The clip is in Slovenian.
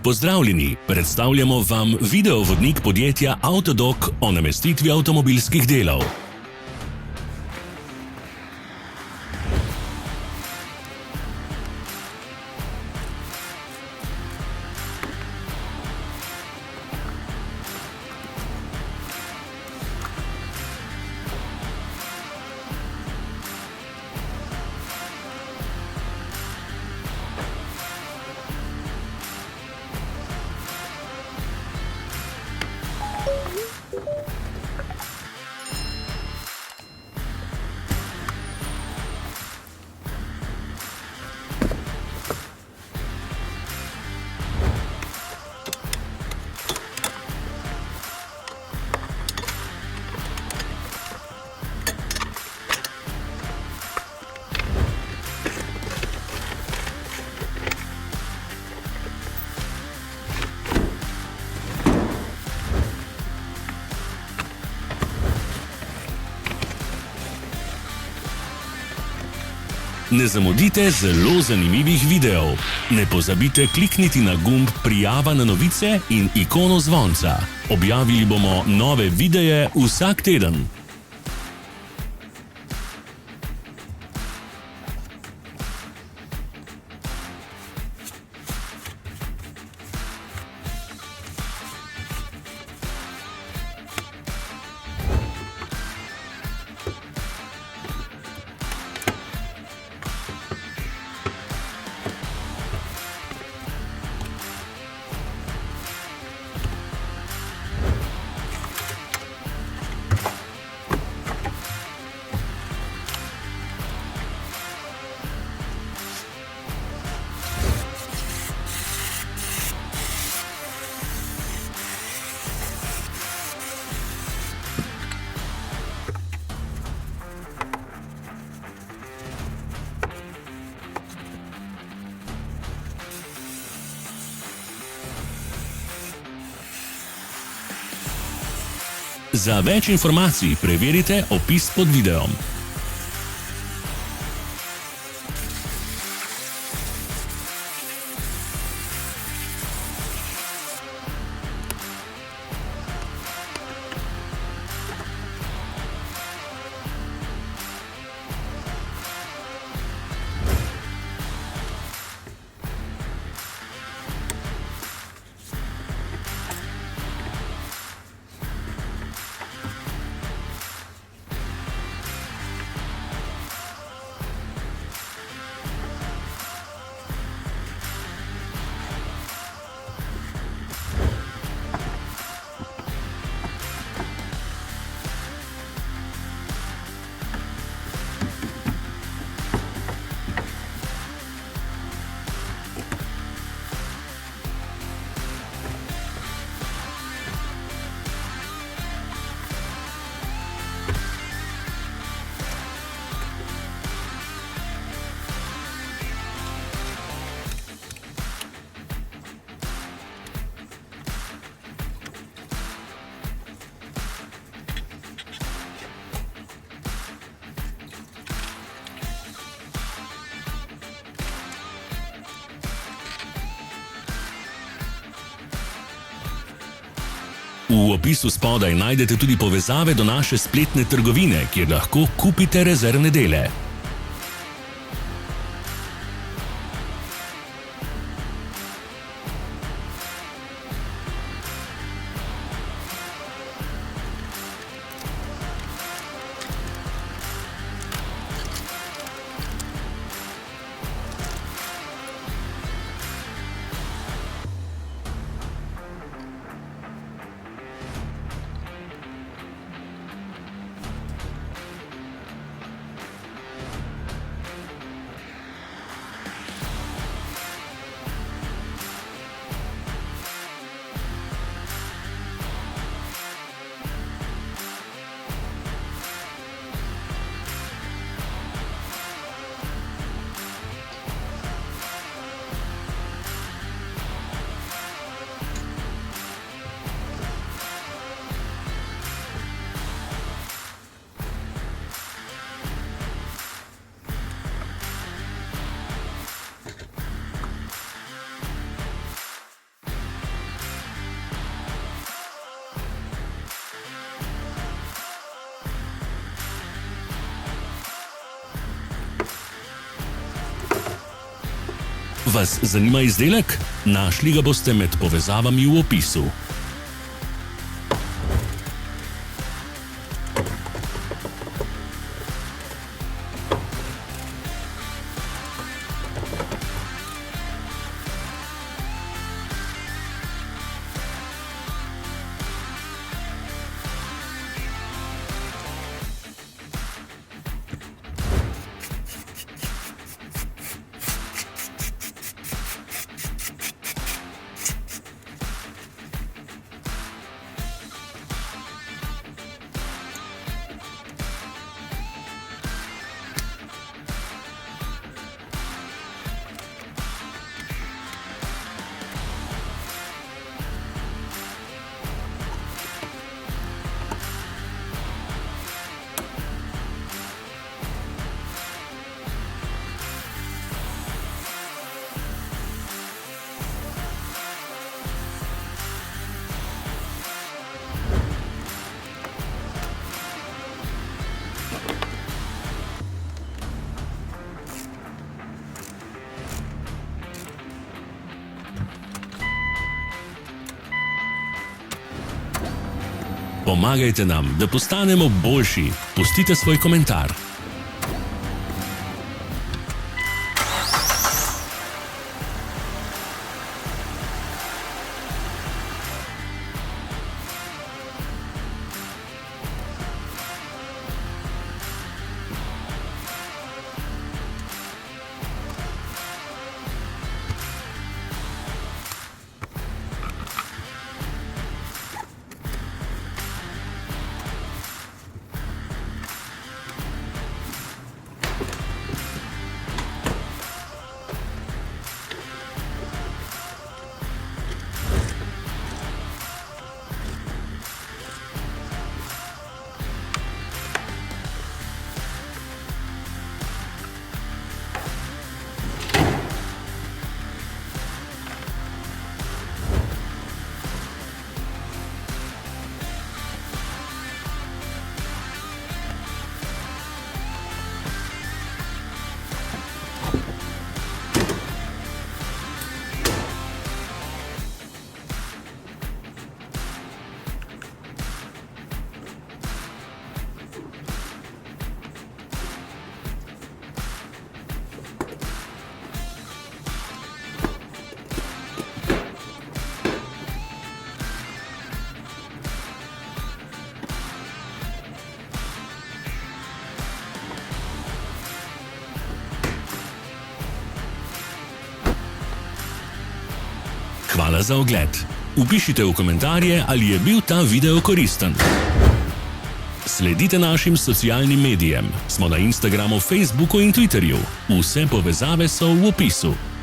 Pozdravljeni, predstavljamo vam videovodnik podjetja Avtodok o namestitvi avtomobilskih delov. Ne zamudite zelo zanimivih videov. Ne pozabite klikniti na gumb Prijava na novice in ikono zvonca. Objavili bomo nove videe vsak teden. Za več informacij preverite opis pod videom. V opisu spodaj najdete tudi povezave do naše spletne trgovine, kjer lahko kupite rezervne dele. Vas zanima izdelek? Našli ga boste med povezavami v opisu. Pomagajte nam, da postanemo boljši. Pustite svoj komentar. Hvala za ogled. Vpišite v komentarje, ali je bil ta video koristen. Sledite našim socialnim medijem. Smo na Instagramu, Facebooku in Twitterju. Vse povezave so v opisu.